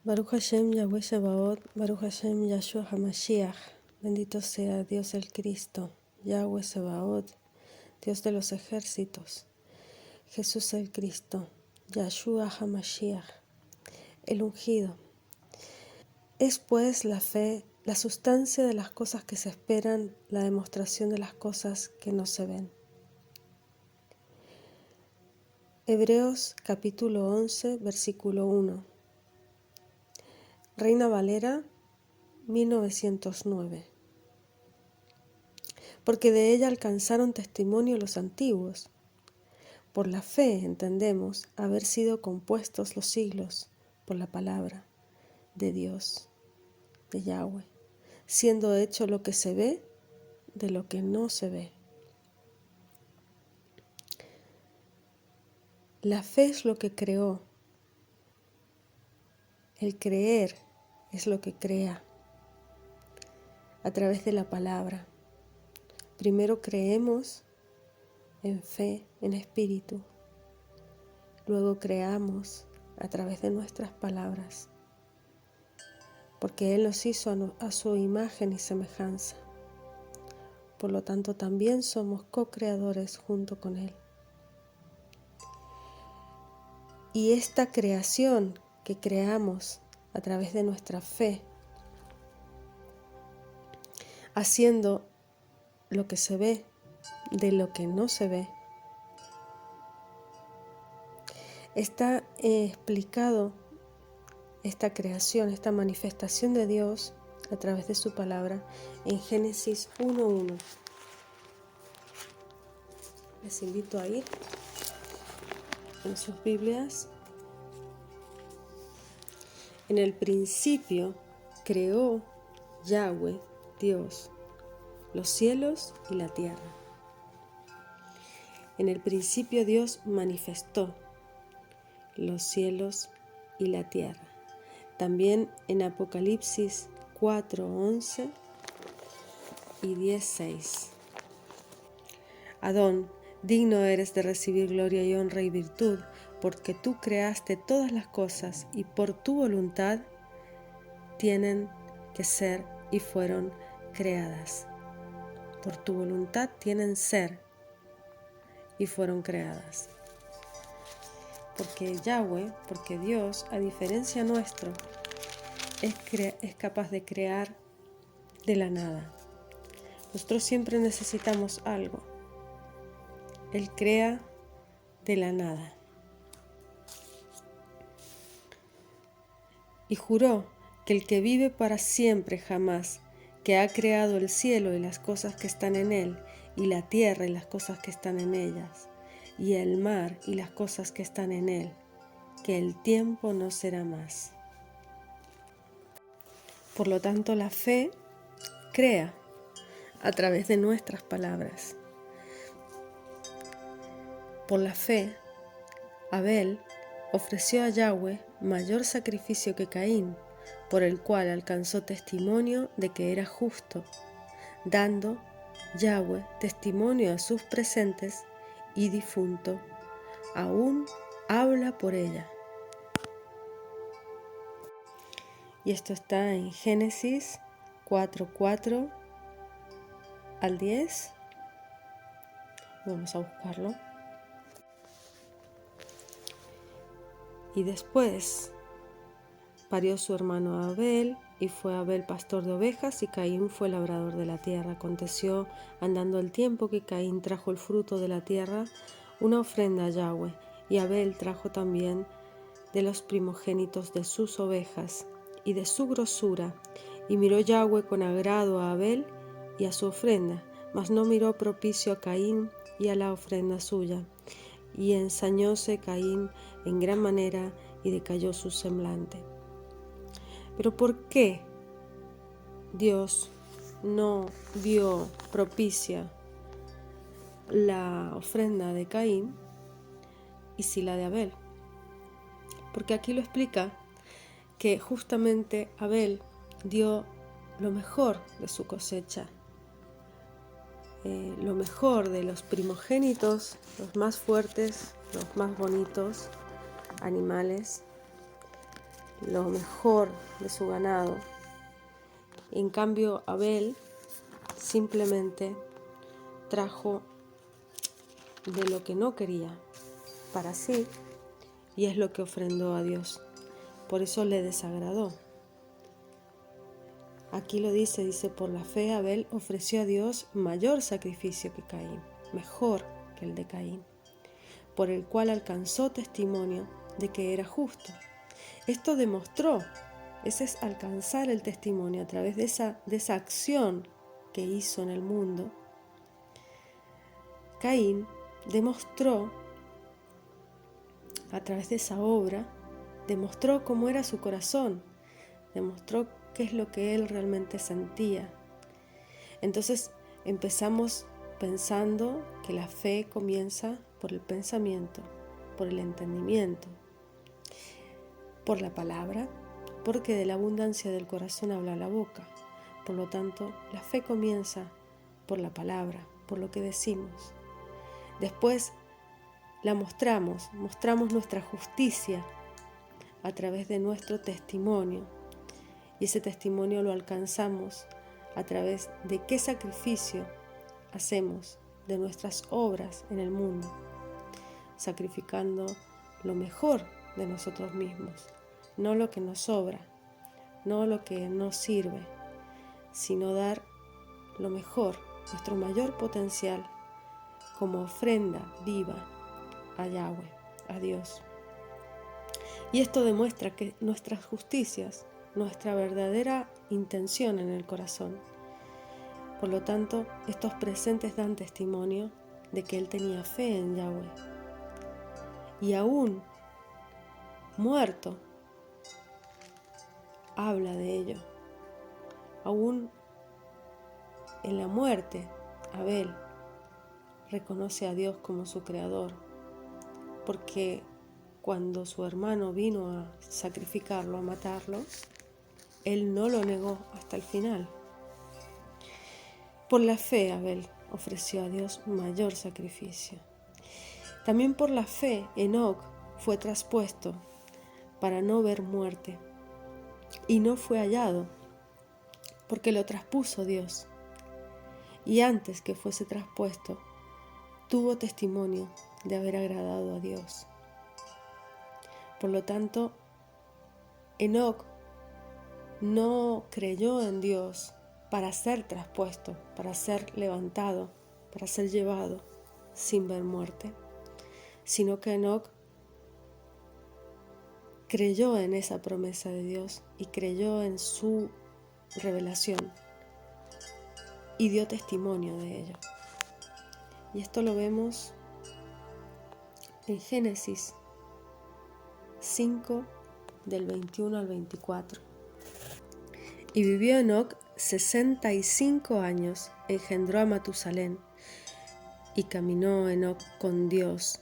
Baruch Hashem Yahweh Sebaot, Baruch Hashem Yahshua HaMashiach. Bendito sea Dios el Cristo, Yahweh Sebaot, Dios de los ejércitos, Jesús el Cristo, Yahshua HaMashiach, el ungido. Es pues la fe, la sustancia de las cosas que se esperan, la demostración de las cosas que no se ven. Hebreos capítulo 11, versículo 1. Reina Valera, 1909. Porque de ella alcanzaron testimonio los antiguos. Por la fe entendemos haber sido compuestos los siglos por la palabra de Dios, de Yahweh, siendo hecho lo que se ve de lo que no se ve. La fe es lo que creó. El creer es lo que crea a través de la palabra. Primero creemos en fe, en espíritu. Luego creamos a través de nuestras palabras, porque Él nos hizo a su imagen y semejanza. Por lo tanto, también somos co-creadores junto con Él. Y esta creación que creamos a través de nuestra fe, haciendo lo que se ve de lo que no se ve, está explicado esta creación, esta manifestación de Dios a través de su palabra en Génesis 1:1. Les invito a ir en sus Biblias. En el principio creó Yahweh, Dios, los cielos y la tierra. En el principio Dios manifestó los cielos y la tierra. También en Apocalipsis 4:11 y 10:6. Adón, digno eres de recibir gloria y honra y virtud, porque tú creaste todas las cosas y por tu voluntad tienen que ser y fueron creadas. Por tu voluntad tienen ser y fueron creadas. Porque Yahweh, porque Dios, a diferencia nuestro, es capaz de crear de la nada. Nosotros siempre necesitamos algo. Él crea de la nada. Y juró que el que vive para siempre jamás, que ha creado el cielo y las cosas que están en él, y la tierra y las cosas que están en ellas, y el mar y las cosas que están en él, que el tiempo no será más. Por lo tanto, la fe crea a través de nuestras palabras. Por la fe, Abel ofreció a Yahweh mayor sacrificio que Caín, por el cual alcanzó testimonio de que era justo, dando Yahweh testimonio a sus presentes y difunto, aún habla por ella. Y esto está en Génesis 4:4 al 10. Vamos a buscarlo. Y después parió su hermano Abel, y fue Abel pastor de ovejas, y Caín fue labrador de la tierra. Aconteció, andando el tiempo, que Caín trajo el fruto de la tierra, una ofrenda a Yahweh, y Abel trajo también de los primogénitos de sus ovejas y de su grosura. Y miró Yahweh con agrado a Abel y a su ofrenda, mas no miró propicio a Caín y a la ofrenda suya. Y ensañóse Caín en gran manera, y decayó su semblante. Pero ¿por qué Dios no vio propicia la ofrenda de Caín y sí la de Abel? Porque aquí lo explica que justamente Abel dio lo mejor de su cosecha, lo mejor de los primogénitos, los más fuertes, los más bonitos animales, lo mejor de su ganado. En cambio, Abel simplemente trajo de lo que no quería para sí, y es lo que ofrendó a Dios. Por eso le desagradó. Aquí lo dice, por la fe Abel ofreció a Dios mayor sacrificio que Caín, mejor que el de Caín, por el cual alcanzó testimonio de que era justo. Esto demostró, ese es alcanzar el testimonio a través de esa acción que hizo en el mundo. Caín demostró, a través de esa obra, demostró cómo era su corazón, demostró qué es lo que él realmente sentía. Entonces empezamos pensando que la fe comienza por el pensamiento, por el entendimiento, por la palabra, porque de la abundancia del corazón habla la boca. Por lo tanto, la fe comienza por la palabra, por lo que decimos. Después la mostramos nuestra justicia a través de nuestro testimonio, y ese testimonio lo alcanzamos a través de qué sacrificio hacemos de nuestras obras en el mundo, sacrificando lo mejor de nosotros mismos, no lo que nos sobra, no lo que nos sirve, sino dar lo mejor, nuestro mayor potencial, como ofrenda viva a Yahweh, a Dios. Y esto demuestra que nuestras justicias, nuestra verdadera intención en el corazón. Por lo tanto, estos presentes dan testimonio de que él tenía fe en Yahweh. Y aún muerto, habla de ello. Aún en la muerte, Abel reconoce a Dios como su creador, porque cuando su hermano vino a sacrificarlo, a matarlo, él no lo negó hasta el final. Por la fe, Abel ofreció a Dios mayor sacrificio. También por la fe, Enoc fue traspuesto para no ver muerte, y no fue hallado, porque lo traspuso Dios. Y antes que fuese traspuesto, tuvo testimonio de haber agradado a Dios. Por lo tanto, Enoc no creyó en Dios para ser traspuesto, para ser levantado, para ser llevado sin ver muerte, sino que Enoc creyó en esa promesa de Dios y creyó en su revelación y dio testimonio de ello. Y esto lo vemos en Génesis 5, del 21 al 24. Y vivió Enoc 65 años, engendró a Matusalén, y caminó Enoc con Dios,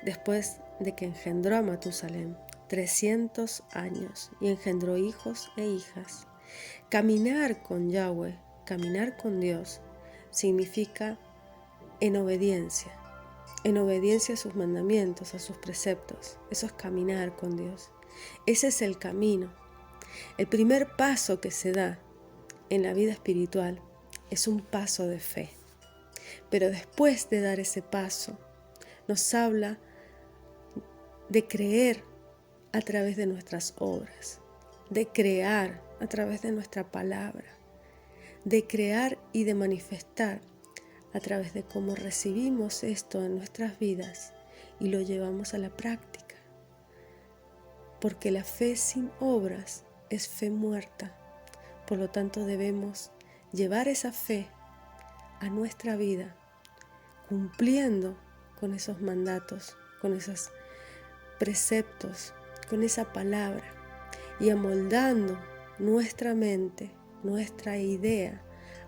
después de que engendró a Matusalén, 300 años, y engendró hijos e hijas. Caminar con Yahweh, caminar con Dios, significa en obediencia a sus mandamientos, a sus preceptos. Eso es caminar con Dios. Ese es el camino. El primer paso que se da en la vida espiritual es un paso de fe. Pero después de dar ese paso, nos habla de creer a través de nuestras obras, de crear a través de nuestra palabra, de crear y de manifestar a través de cómo recibimos esto en nuestras vidas y lo llevamos a la práctica. Porque la fe sin obras es fe muerta. Por lo tanto, debemos llevar esa fe a nuestra vida, cumpliendo con esos mandatos, con esos preceptos, con esa palabra, y amoldando nuestra mente, nuestra idea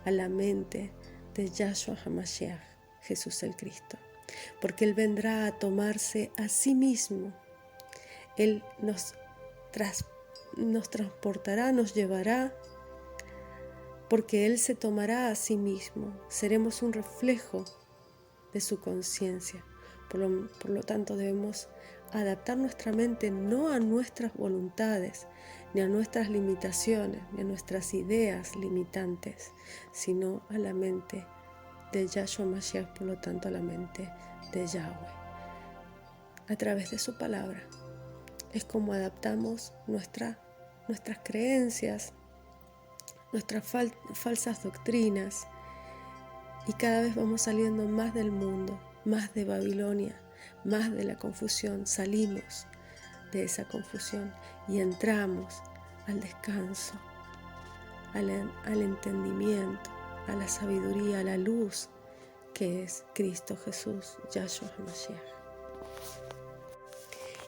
a la mente de Yahshua HaMashiach, Jesús el Cristo. Porque Él vendrá a tomarse a sí mismo. Él nos transportará, nos llevará, porque Él se tomará a sí mismo. Seremos un reflejo de su conciencia. Por lo tanto, debemos adaptar nuestra mente no a nuestras voluntades, ni a nuestras limitaciones, ni a nuestras ideas limitantes, sino a la mente de Yahshua Mashiach, por lo tanto a la mente de Yahweh. A través de su palabra es como adaptamos nuestras creencias, nuestras falsas doctrinas, y cada vez vamos saliendo más del mundo, más de Babilonia, más de la confusión. Salimos de esa confusión y entramos al descanso, al entendimiento, a la sabiduría, a la luz que es Cristo Jesús, Yahshua HaMashiach.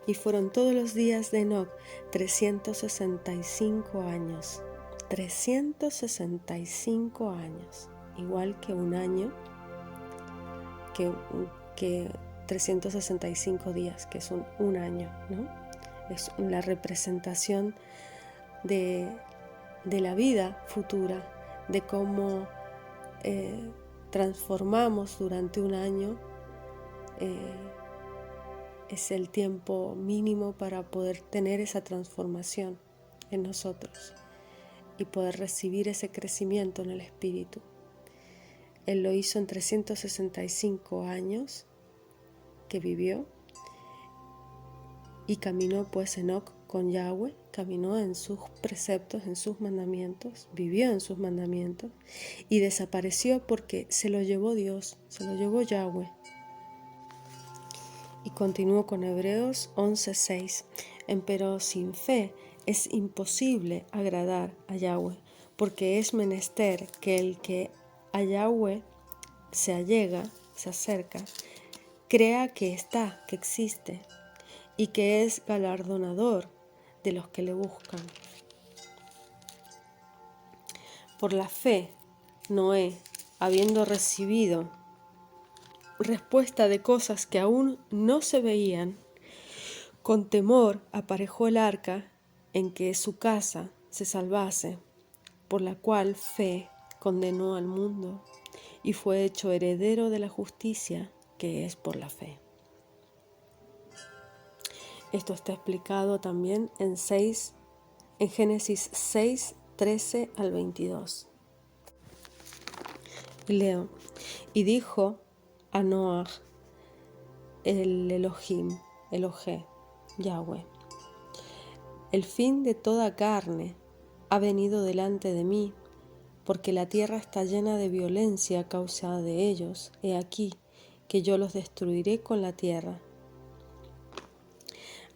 Y fueron todos los días de Enoc 365 años. 365 años, igual que un año, que 365 días, que es un año, ¿no? Es la representación de la vida futura, de cómo transformamos durante un año. Es el tiempo mínimo para poder tener esa transformación en nosotros y poder recibir ese crecimiento en el espíritu. Él lo hizo en 365 años que vivió, y caminó pues Enoc con Yahweh, caminó en sus preceptos, en sus mandamientos, vivió en sus mandamientos, y desapareció porque se lo llevó Dios, se lo llevó Yahweh. Y continúo con Hebreos 11:6. Empero sin fe es imposible agradar a Yahweh, porque es menester que el que a Yahweh se allega, se acerca, crea que está, que existe, y que es galardonador de los que le buscan. Por la fe, Noé, habiendo recibido respuesta de cosas que aún no se veían, con temor aparejó el arca en que su casa se salvase, por la cual fe condenó al mundo y fue hecho heredero de la justicia que es por la fe. Esto está explicado también en Génesis 6, 13 al 22. Y leo: y dijo a Noaj el Elohim, Elohé, Yahweh: el fin de toda carne ha venido delante de mí, porque la tierra está llena de violencia a causa de ellos. He aquí que yo los destruiré con la tierra.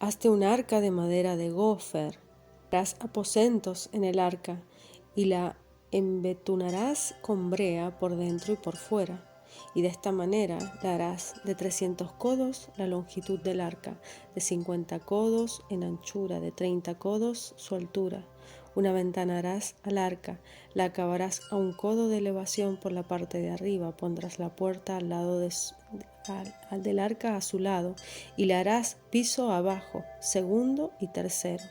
Hazte un arca de madera de gofer, harás aposentos en el arca y la embetunarás con brea por dentro y por fuera. Y de esta manera la harás de 300 codos la longitud del arca, de 50 codos en anchura, de 30 codos su altura. Una ventana harás al arca, la acabarás a 1 codo de elevación por la parte de arriba, pondrás la puerta al lado al del arca a su lado, y le harás piso abajo, segundo y tercero.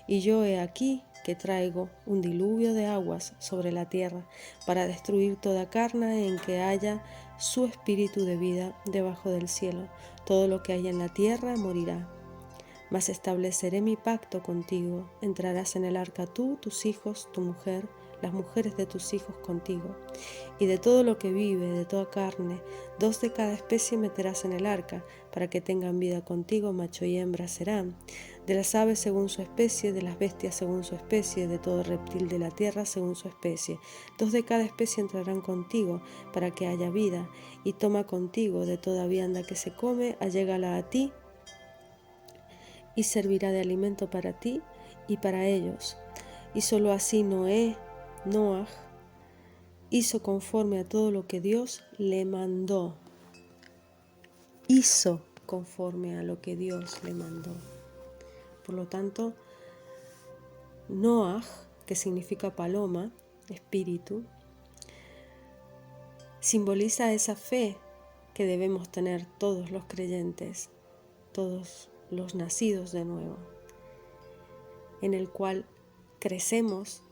Y yo he aquí que traigo un diluvio de aguas sobre la tierra para destruir toda carne en que haya su espíritu de vida debajo del cielo. Todo lo que haya en la tierra morirá. Mas estableceré mi pacto contigo. Entrarás en el arca tú, tus hijos, tu mujer, las mujeres de tus hijos contigo. Y de todo lo que vive, de toda carne, 2 de cada especie meterás en el arca, para que tengan vida contigo, macho y hembra serán. De las aves según su especie, de las bestias según su especie, de todo reptil de la tierra según su especie. 2 de cada especie entrarán contigo, para que haya vida. Y toma contigo de toda vianda que se come, allégala a ti, y servirá de alimento para ti y para ellos. Y solo así Noaj, hizo conforme a todo lo que Dios le mandó. Hizo conforme a lo que Dios le mandó. Por lo tanto, Noaj, que significa paloma, espíritu, simboliza esa fe que debemos tener todos los creyentes, todos los nacidos de nuevo, en el cual crecemos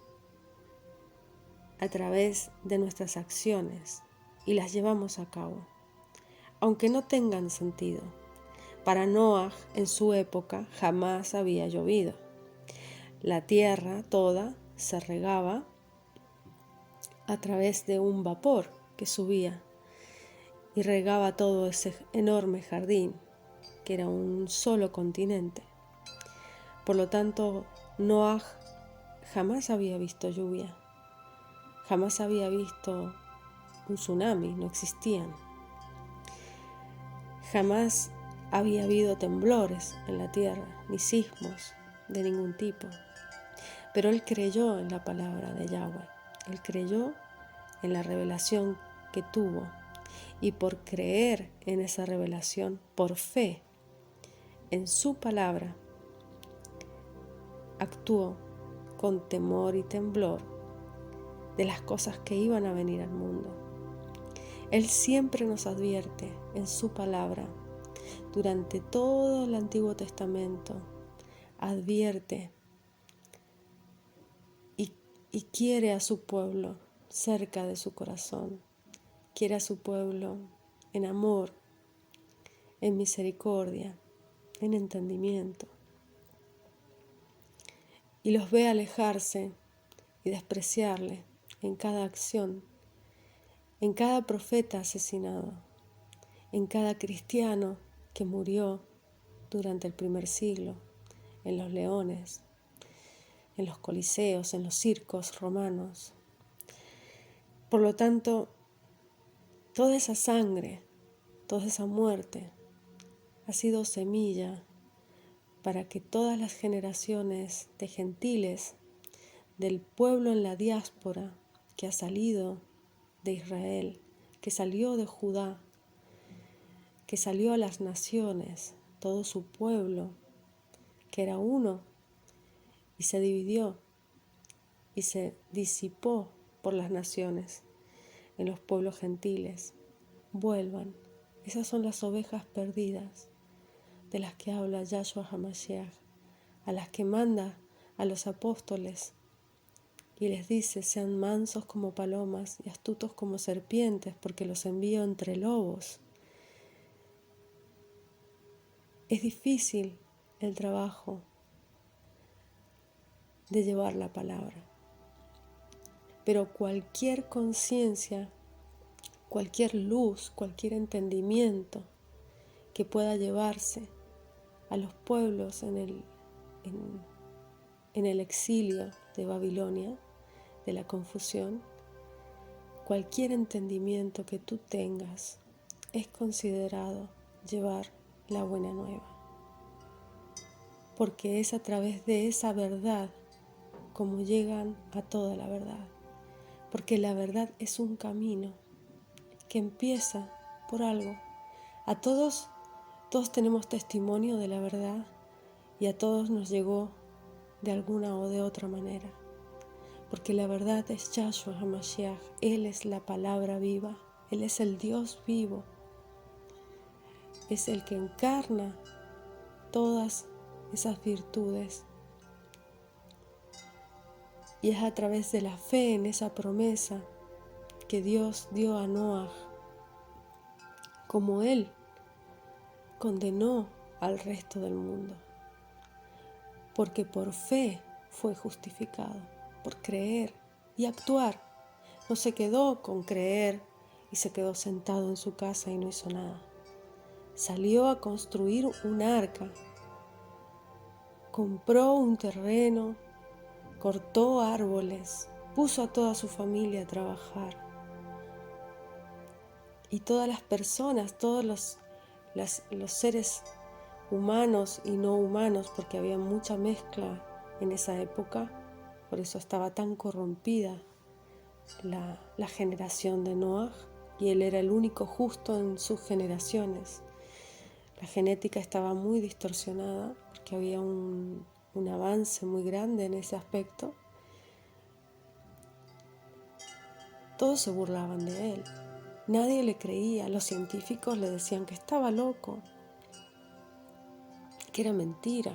a través de nuestras acciones y las llevamos a cabo, aunque no tengan sentido, Para Noaj, en su época, jamás había llovido. La tierra toda se regaba a través de un vapor que subía y regaba todo ese enorme jardín, que era un solo continente. Por lo tanto, Noaj jamás había visto lluvia, jamás había visto un tsunami, no existían. Jamás había habido temblores en la tierra, ni sismos de ningún tipo. Pero él creyó en la palabra de Yahweh, él creyó en la revelación que tuvo, y por creer en esa revelación, por fe en su palabra, actuó con temor y temblor de las cosas que iban a venir al mundo. Él siempre nos advierte en su palabra, durante todo el Antiguo Testamento, advierte y quiere a su pueblo cerca de su corazón, quiere a su pueblo en amor, en misericordia, en entendimiento, y los ve alejarse y despreciarle en cada acción, en cada profeta asesinado, en cada cristiano que murió durante el primer siglo, en los leones, en los coliseos, en los circos romanos. Por lo tanto, toda esa sangre, toda esa muerte ha sido semilla para que todas las generaciones de gentiles del pueblo en la diáspora que ha salido de Israel, que salió de Judá, que salió a las naciones, todo su pueblo, que era uno, y se dividió y se disipó por las naciones, en los pueblos gentiles, vuelvan. Esas son las ovejas perdidas de las que habla Yahshua HaMashiach, a las que manda a los apóstoles y les dice: sean mansos como palomas y astutos como serpientes, porque los envío entre lobos. Es difícil el trabajo de llevar la palabra, pero cualquier conciencia, cualquier luz, cualquier entendimiento que pueda llevarse a los pueblos en el exilio de Babilonia, de la confusión, cualquier entendimiento que tú tengas es considerado llevar la buena nueva, porque es a través de esa verdad como llegan a toda la verdad, porque la verdad es un camino que empieza por algo. A todos tenemos testimonio de la verdad y a todos nos llegó de alguna o de otra manera, porque la verdad es Yahshua HaMashiach. Él es la palabra viva, Él es el Dios vivo, es el que encarna todas esas virtudes, y es a través de la fe en esa promesa que Dios dio a Noaj, como Él condenó al resto del mundo, porque por fe fue justificado, por creer y actuar. No se quedó con creer y se quedó sentado en su casa y no hizo nada. Salió a construir un arca, compró un terreno, cortó árboles, puso a toda su familia a trabajar. Y todas las personas, todos los seres humanos y no humanos, porque había mucha mezcla en esa época, por eso estaba tan corrompida la generación de Noaj, y él era el único justo en sus generaciones. La genética estaba muy distorsionada porque había un avance muy grande en ese aspecto. Todos se burlaban de él, nadie le creía, los científicos le decían que estaba loco, que era mentira,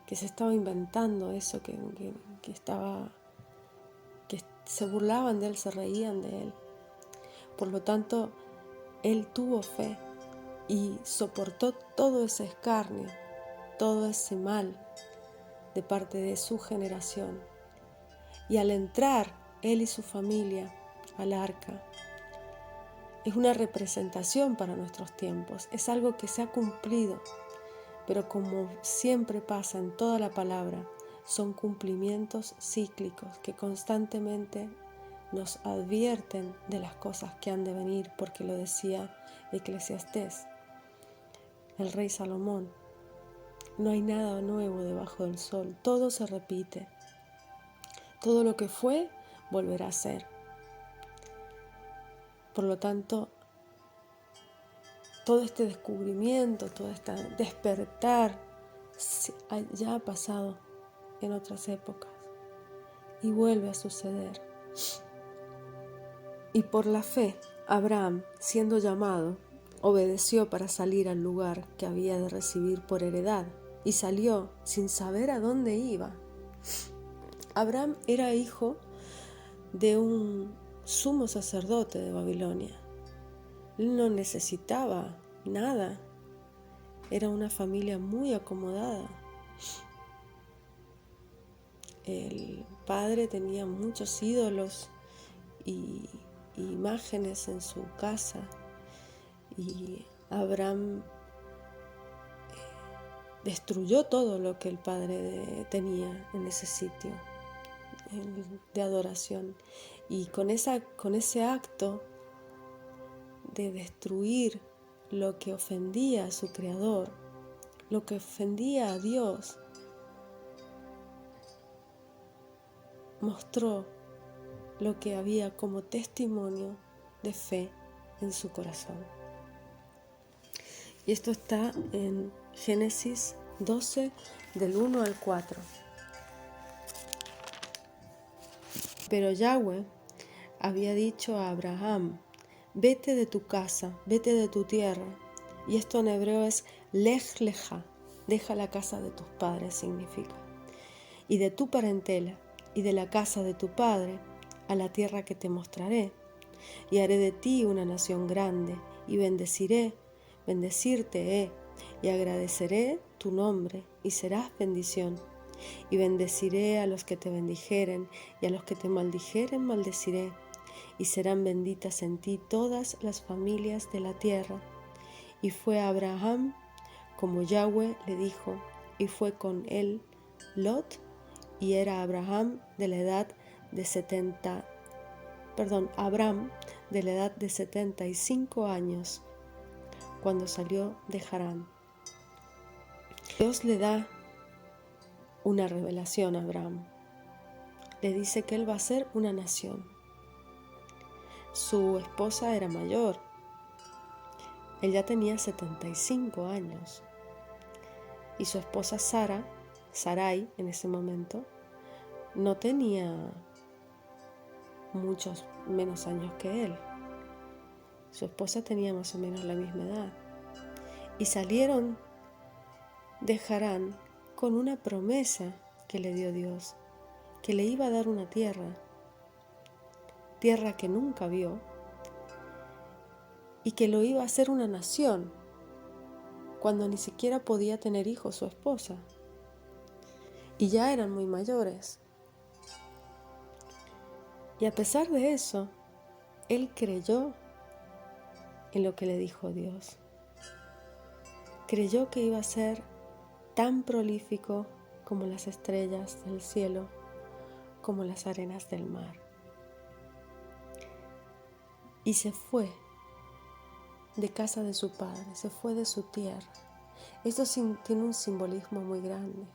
que se estaba inventando eso, que se burlaban de él, se reían de él. Por lo tanto, él tuvo fe y soportó todo ese escarnio, todo ese mal de parte de su generación. Y al entrar él y su familia al arca, es una representación para nuestros tiempos, es algo que se ha cumplido, pero como siempre pasa en toda la palabra, son cumplimientos cíclicos que constantemente nos advierten de las cosas que han de venir, porque lo decía Eclesiastés, el rey Salomón. No hay nada nuevo debajo del sol, todo se repite. Todo lo que fue, volverá a ser. Por lo tanto, todo este descubrimiento, todo este despertar, ya ha pasado en otras épocas y vuelve a suceder. Y por la fe, Abraham, siendo llamado, obedeció para salir al lugar que había de recibir por heredad, y salió sin saber a dónde iba. Abraham era hijo de un sumo sacerdote de Babilonia. Él no necesitaba nada. Era una familia muy acomodada. El padre tenía muchos ídolos y imágenes en su casa. Y Abraham destruyó todo lo que el padre tenía en ese sitio de adoración. Y con ese acto de destruir lo que ofendía a su creador, lo que ofendía a Dios, mostró lo que había como testimonio de fe en su corazón. Y esto está en Génesis 12, del 1 al 4. Pero Yahweh había dicho a Abraham: vete de tu casa, vete de tu tierra. Y esto en hebreo es lej leja, deja la casa de tus padres significa. Y de tu parentela, y de la casa de tu padre, a la tierra que te mostraré. Y haré de ti una nación grande, y bendecirte y agradeceré tu nombre, y serás bendición. Y bendeciré a los que te bendijeren, y a los que te maldijeren maldeciré. Y serán benditas en ti todas las familias de la tierra. Y fue Abraham como Yahweh le dijo, y fue con él Lot, y era Abraham de la edad de 75 años cuando salió de Harán. Dios le da una revelación a Abraham. Le dice que él va a ser una nación. Su esposa era mayor. Él ya tenía 75 años. Y su esposa Sarai, en ese momento, no tenía muchos menos años que él. Su esposa tenía más o menos la misma edad. Y salieron de Harán con una promesa que le dio Dios, que le iba a dar una tierra que nunca vio, y que lo iba a hacer una nación, cuando ni siquiera podía tener hijos su esposa, y ya eran muy mayores. Y a pesar de eso, él creyó en lo que le dijo Dios. Creyó que iba a ser tan prolífico como las estrellas del cielo, como las arenas del mar. Y se fue de casa de su padre, se fue de su tierra. Esto tiene un simbolismo muy grande.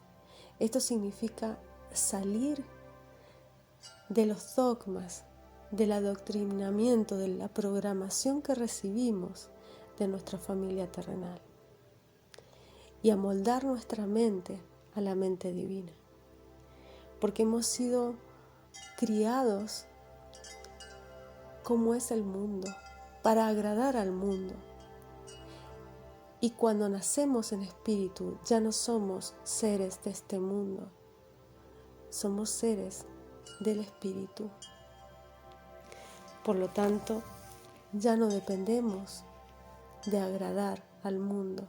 Esto significa salir de los dogmas, del adoctrinamiento, de la programación que recibimos de nuestra familia terrenal, y amoldar nuestra mente a la mente divina, porque hemos sido criados como es el mundo, para agradar al mundo. Y cuando nacemos en espíritu, ya no somos seres de este mundo, somos seres del espíritu. Por lo tanto, ya no dependemos de agradar al mundo.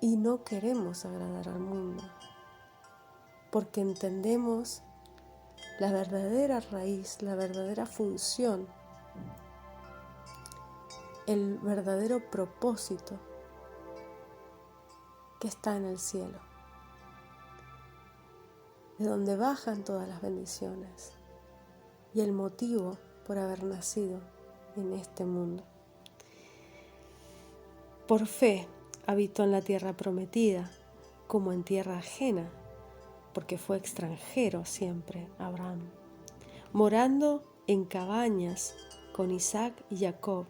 Y no queremos agradar al mundo, porque entendemos la verdadera raíz, la verdadera función, el verdadero propósito que está en el cielo, de donde bajan todas las bendiciones y el motivo por haber nacido en este mundo. Por fe habitó en la tierra prometida, como en tierra ajena, porque fue extranjero siempre Abraham, morando en cabañas con Isaac y Jacob,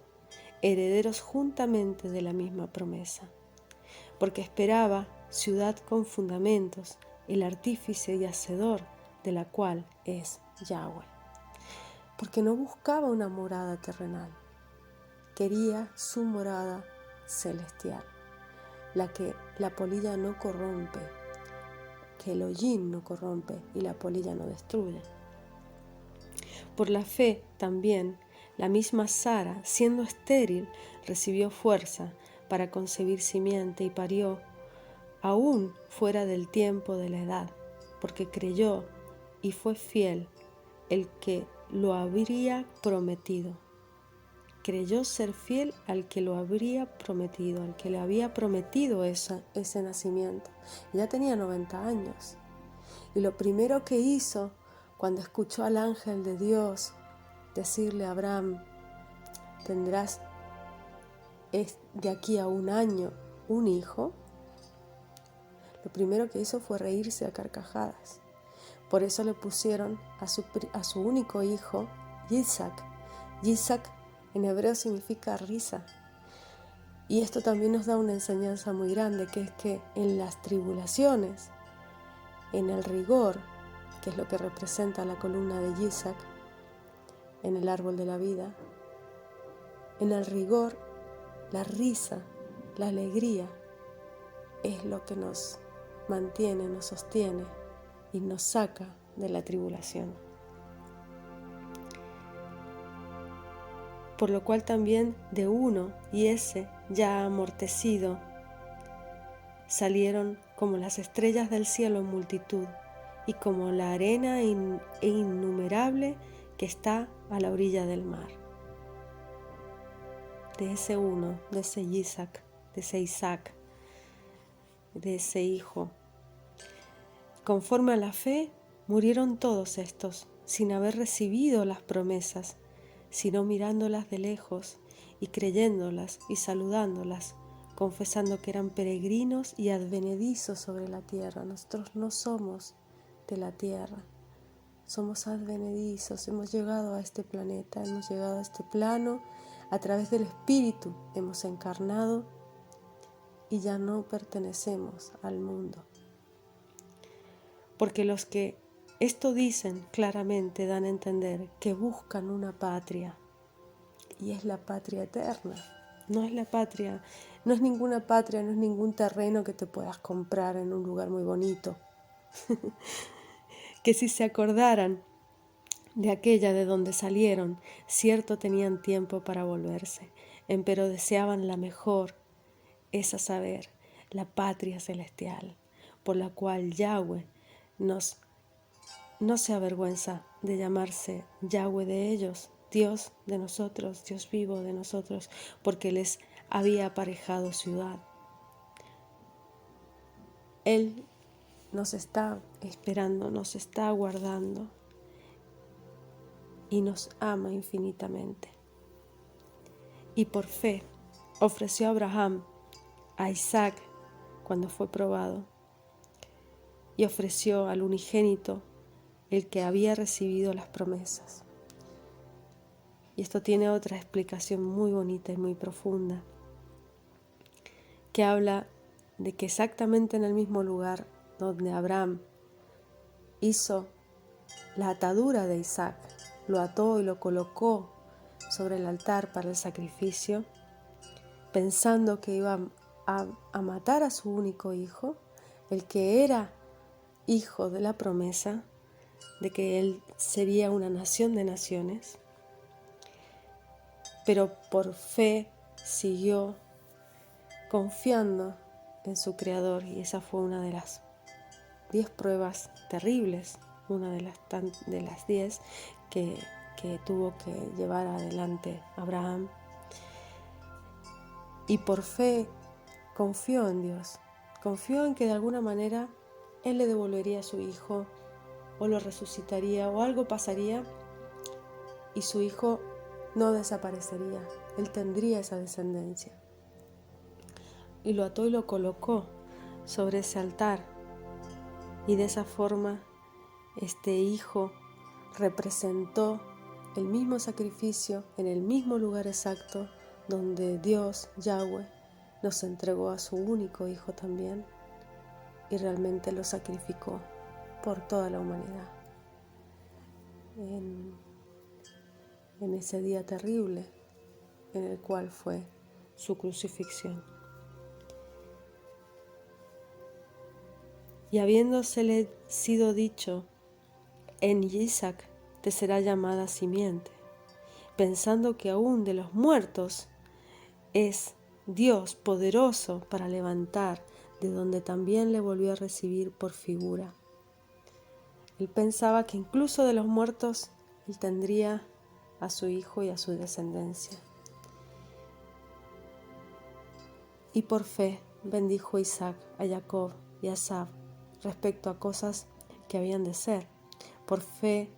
herederos juntamente de la misma promesa, porque esperaba ciudad con fundamentos, el artífice y hacedor de la cual es Yahweh. Porque no buscaba una morada terrenal, quería su morada celestial, la que la polilla no corrompe, que el hollín no corrompe y la polilla no destruye. Por la fe también, la misma Sara, siendo estéril, recibió fuerza para concebir simiente y parió, aún fuera del tiempo de la edad, porque creyó y fue fiel el que lo habría prometido. Creyó ser fiel al que lo habría prometido, al que le había prometido ese nacimiento. Ya tenía 90 años. Y lo primero que hizo cuando escuchó al ángel de Dios decirle a Abraham, tendrás de aquí a un año un hijo, lo primero que hizo fue reírse a carcajadas. Por eso le pusieron a su único hijo, Yitzhak. Yitzhak en hebreo significa risa. Y esto también nos da una enseñanza muy grande, que es que en las tribulaciones, en el rigor, que es lo que representa la columna de Yitzhak, en el árbol de la vida, en el rigor, la risa, la alegría, es lo que nos mantiene, nos sostiene y nos saca de la tribulación. Por lo cual también de uno y ese ya amortecido salieron como las estrellas del cielo en multitud y como la arena innumerable que está a la orilla del mar. De ese uno, de ese Isaac, de ese hijo. Conforme a la fe, murieron todos estos, sin haber recibido las promesas, sino mirándolas de lejos y creyéndolas y saludándolas, confesando que eran peregrinos y advenedizos sobre la tierra. Nosotros no somos de la tierra, somos advenedizos, hemos llegado a este planeta, hemos llegado a este plano, a través del Espíritu hemos encarnado y ya no pertenecemos al mundo. Porque los que esto dicen claramente dan a entender que buscan una patria, y es la patria eterna. No es la patria, no es ninguna patria, no es ningún terreno que te puedas comprar en un lugar muy bonito. Que si se acordaran de aquella de donde salieron, cierto tenían tiempo para volverse, empero deseaban la mejor, es a saber, la patria celestial, por la cual Yahweh no se avergüenza de llamarse Yahweh de ellos, Dios de nosotros, Dios vivo de nosotros, porque les había aparejado ciudad. Él nos está esperando, nos está aguardando y nos ama infinitamente. Y por fe ofreció a Abraham a Isaac cuando fue probado, y ofreció al unigénito, el que había recibido las promesas. Y esto tiene otra explicación muy bonita y muy profunda, que habla de que exactamente en el mismo lugar donde Abraham hizo la atadura de Isaac, lo ató y lo colocó sobre el altar para el sacrificio, pensando que iba a matar a su único hijo, el que era hijo de la promesa, de que él sería una nación de naciones. pero por fe siguió confiando en su Creador, y esa fue una de las 10 pruebas terribles, una de las 10 que tuvo que llevar adelante Abraham. Y por fe confió en Dios, confió en que de alguna manera Él le devolvería a su hijo, o lo resucitaría, o algo pasaría, y su hijo no desaparecería. Él tendría esa descendencia. Y lo ató y lo colocó sobre ese altar. Y de esa forma, este hijo representó el mismo sacrificio en el mismo lugar exacto donde Dios, Yahweh, nos entregó a su único hijo también, y realmente lo sacrificó por toda la humanidad en ese día terrible en el cual fue su crucifixión. Y habiéndosele sido dicho, en Isaac te será llamada simiente, pensando que aún de los muertos es Dios poderoso para levantar, de donde también le volvió a recibir por figura. Él pensaba que incluso de los muertos él tendría a su hijo y a su descendencia. Y por fe bendijo Isaac a Jacob y a Esau respecto a cosas que habían de ser. Por fe,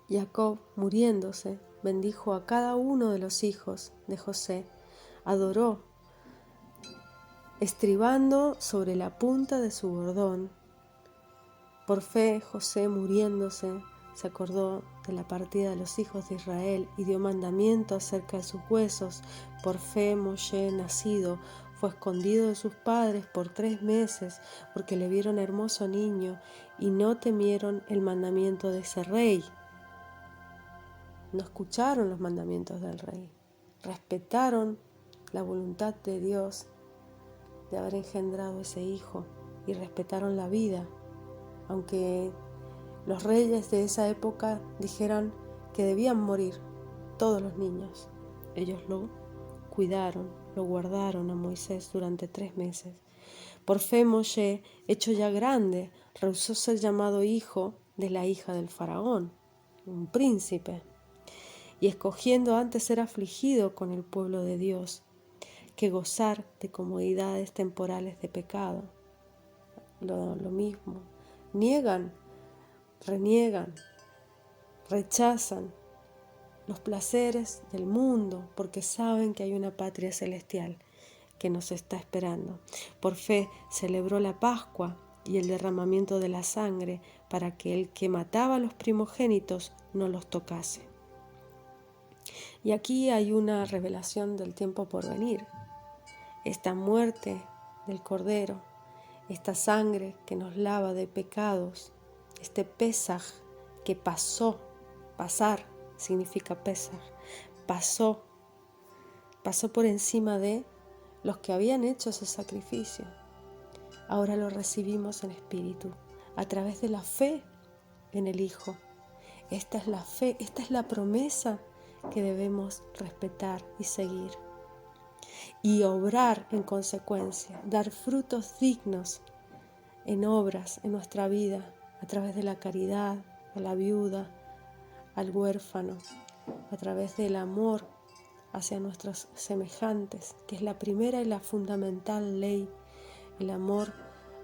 Jacob, muriéndose, bendijo a cada uno de los hijos de José, adoró, estribando sobre la punta de su bordón. Por fe, José, muriéndose, se acordó de la partida de los hijos de Israel y dio mandamiento acerca de sus huesos. Por fe, Moshe, nacido, fue escondido de sus padres por 3 meses, porque le vieron hermoso niño y no temieron el mandamiento de ese rey. No escucharon los mandamientos del rey, respetaron la voluntad de Dios de haber engendrado ese hijo y respetaron la vida, aunque los reyes de esa época dijeran que debían morir todos los niños. Ellos lo cuidaron, lo guardaron a Moisés durante 3 meses. Por fe Moshe, hecho ya grande, rehusó ser llamado hijo de la hija del faraón, un príncipe, y escogiendo antes ser afligido con el pueblo de Dios, que gozar de comodidades temporales de pecado. Lo mismo, niegan, reniegan, rechazan los placeres del mundo porque saben que hay una patria celestial que nos está esperando. Por fe celebró la Pascua y el derramamiento de la sangre para que el que mataba a los primogénitos no los tocase. Y aquí hay una revelación del tiempo por venir. Esta muerte del Cordero, esta sangre que nos lava de pecados, este Pesaj que pasó, pasar significa Pesaj, pasó por encima de los que habían hecho ese sacrificio. Ahora lo recibimos en espíritu, a través de la fe en el Hijo. Esta es la fe, esta es la promesa que debemos respetar y seguir. Y obrar en consecuencia, dar frutos dignos en obras en nuestra vida, a través de la caridad, a la viuda, al huérfano, a través del amor hacia nuestros semejantes, que es la primera y la fundamental ley, el amor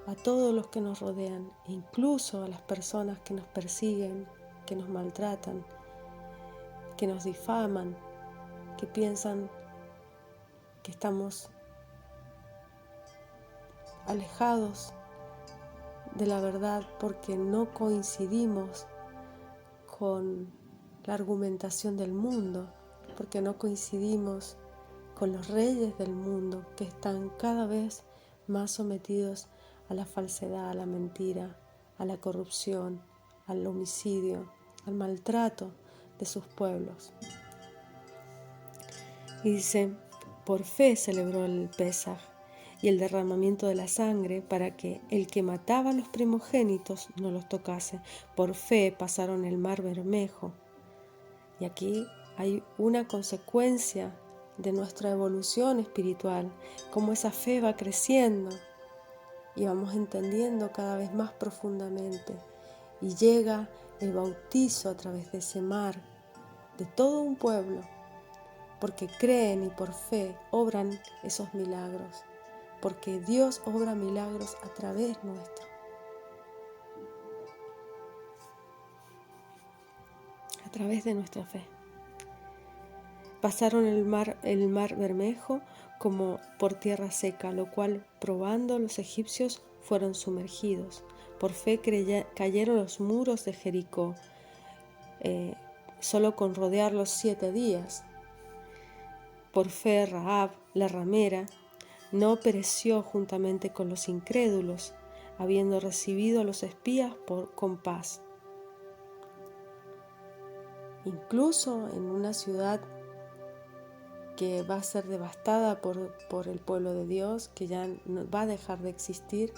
a todos los que nos rodean, incluso a las personas que nos persiguen, que nos maltratan, que nos difaman, que piensan que estamos alejados de la verdad porque no coincidimos con la argumentación del mundo, porque no coincidimos con los reyes del mundo que están cada vez más sometidos a la falsedad, a la mentira, a la corrupción, al homicidio, al maltrato de sus pueblos. Y dice, por fe celebró el Pesaj y el derramamiento de la sangre para que el que mataba a los primogénitos no los tocase. Por fe pasaron el mar Bermejo. Y aquí hay una consecuencia de nuestra evolución espiritual, como esa fe va creciendo y vamos entendiendo cada vez más profundamente, y llega el bautizo a través de ese mar de todo un pueblo, porque creen y por fe obran esos milagros, porque Dios obra milagros a través nuestro, a través de nuestra fe. Pasaron el mar Bermejo como por tierra seca, lo cual, probando, los egipcios fueron sumergidos. Por fe cayeron los muros de Jericó, solo con rodearlos 7 días. Por fe Rahab, la ramera, no pereció juntamente con los incrédulos, habiendo recibido a los espías con paz. Incluso en una ciudad que va a ser devastada por el pueblo de Dios, que ya no va a dejar de existir,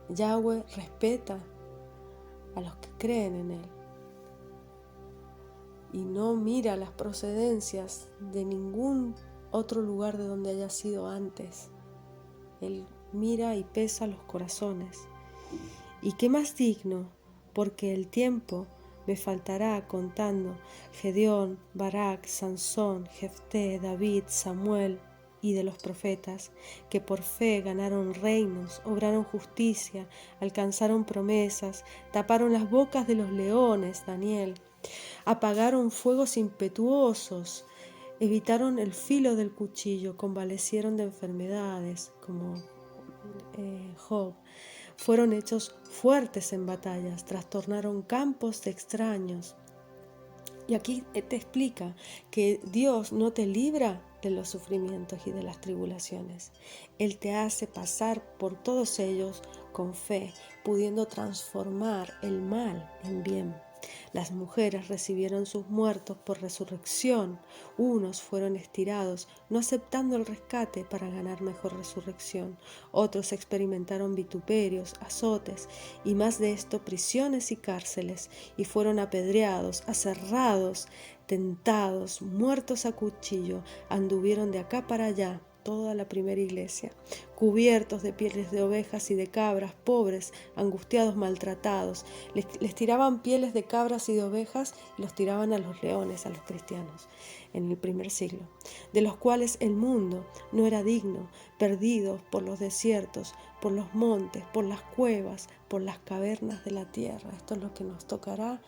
Yahweh respeta a los que creen en Él y no mira las procedencias de ningún otro lugar de donde haya sido antes. Él mira y pesa los corazones. ¿Y qué más digno? Porque el tiempo me faltará contando Gedeón, Barak, Sansón, Jefté, David, Samuel y de los profetas, que por fe ganaron reinos, obraron justicia, alcanzaron promesas, taparon las bocas de los leones, Daniel, apagaron fuegos impetuosos, evitaron el filo del cuchillo, convalecieron de enfermedades, como Job. Fueron hechos fuertes en batallas, trastornaron campos de extraños. Y aquí te explica que Dios no te libra de los sufrimientos y de las tribulaciones. Él te hace pasar por todos ellos con fe, pudiendo transformar el mal en bien. Las mujeres recibieron sus muertos por resurrección. Unos fueron estirados, no aceptando el rescate para ganar mejor resurrección. Otros experimentaron vituperios, azotes y más de esto, prisiones y cárceles, y fueron apedreados, aserrados, tentados, muertos a cuchillo. Anduvieron de acá para allá, toda la primera iglesia, cubiertos de pieles de ovejas y de cabras, pobres, angustiados, maltratados. Les tiraban pieles de cabras y de ovejas y los tiraban a los leones, a los cristianos, en el primer siglo, de los cuales el mundo no era digno, perdidos por los desiertos, por los montes, por las cuevas, por las cavernas de la tierra. Esto es lo que nos tocará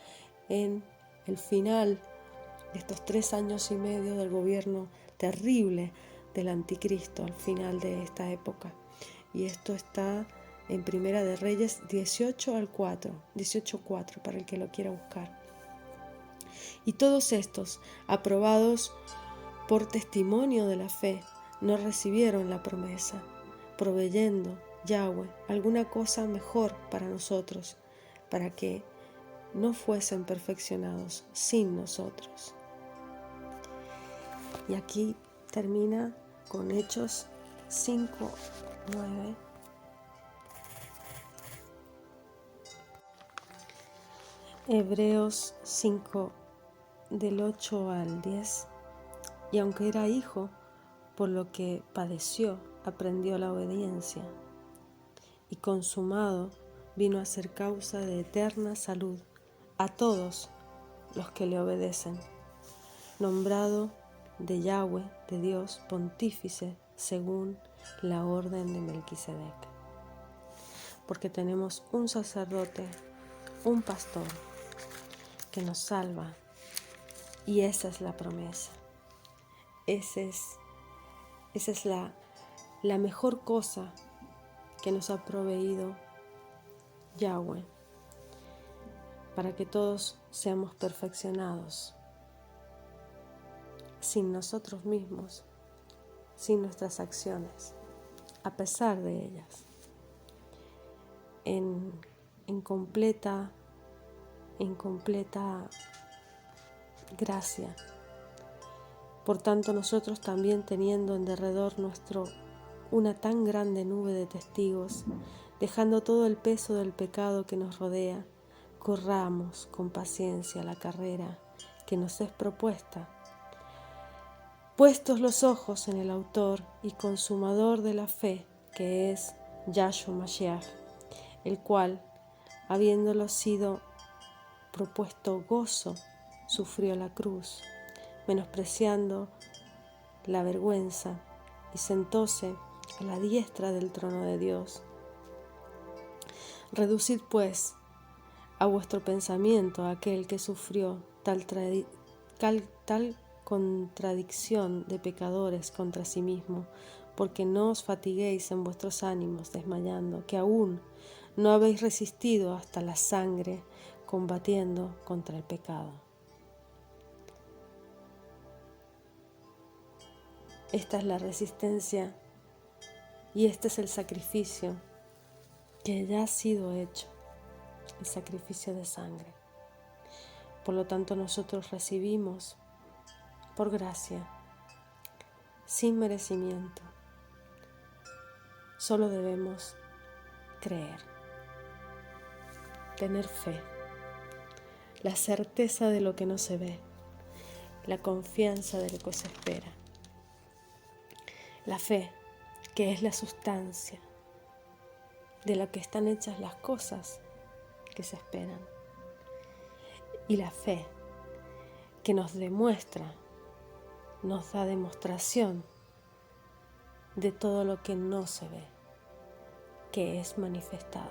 en el final de estos 3 años y medio del gobierno terrible del anticristo al final de esta época. Y esto está en Primera de Reyes 18:4 para el que lo quiera buscar. Y todos estos, aprobados por testimonio de la fe, no recibieron la promesa, proveyendo Yahweh alguna cosa mejor para nosotros, para que no fuesen perfeccionados sin nosotros. Y aquí termina con Hechos 5:9. Hebreos 5, del 8 al 10. Y aunque era hijo, por lo que padeció, aprendió la obediencia. Y consumado, vino a ser causa de eterna salud a todos los que le obedecen. Nombrado de Yahweh, de Dios, pontífice, según la orden de Melquisedec. Porque tenemos un sacerdote, un pastor, que nos salva, y esa es la promesa. Esa es la mejor cosa que nos ha proveído Yahweh, para que todos seamos perfeccionados, sin nosotros mismos, sin nuestras acciones, a pesar de ellas, en completa gracia. Por tanto, nosotros también, teniendo en derredor nuestro una tan grande nube de testigos, dejando todo el peso del pecado que nos rodea, corramos con paciencia la carrera que nos es propuesta. Puestos los ojos en el autor y consumador de la fe, que es Yahshua Mashiach, el cual, habiéndolo sido propuesto gozo, sufrió la cruz, menospreciando la vergüenza, y sentóse a la diestra del trono de Dios. Reducid pues a vuestro pensamiento a aquel que sufrió tal contradicción de pecadores contra sí mismo, porque no os fatiguéis en vuestros ánimos desmayando, que aún no habéis resistido hasta la sangre combatiendo contra el pecado. Esta es la resistencia y este es el sacrificio que ya ha sido hecho, el sacrificio de sangre. Por lo tanto, nosotros recibimos por gracia, sin merecimiento. Solo debemos creer, tener fe, la certeza de lo que no se ve, la confianza de lo que se espera. La fe, que es la sustancia de la que están hechas las cosas que se esperan. Y la fe, que nos demuestra, nos da demostración de todo lo que no se ve, que es manifestado.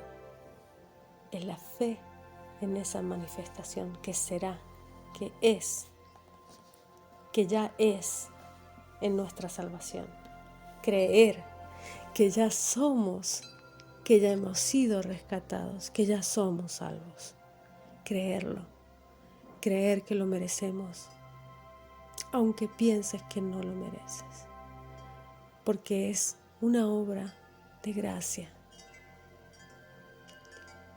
Es la fe en esa manifestación que será, que es, que ya es en nuestra salvación. Creer que ya somos, que ya hemos sido rescatados, que ya somos salvos. Creerlo, creer que lo merecemos, aunque pienses que no lo mereces, porque es una obra de gracia.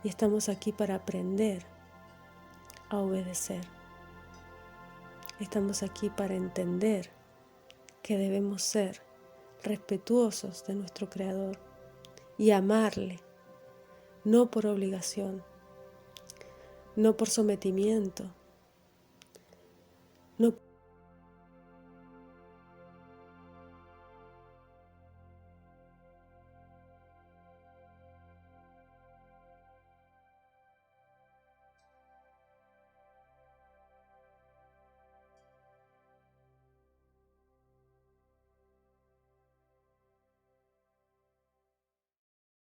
Y estamos aquí para aprender a obedecer. Estamos aquí para entender que debemos ser respetuosos de nuestro Creador y amarle, no por obligación, no por sometimiento, no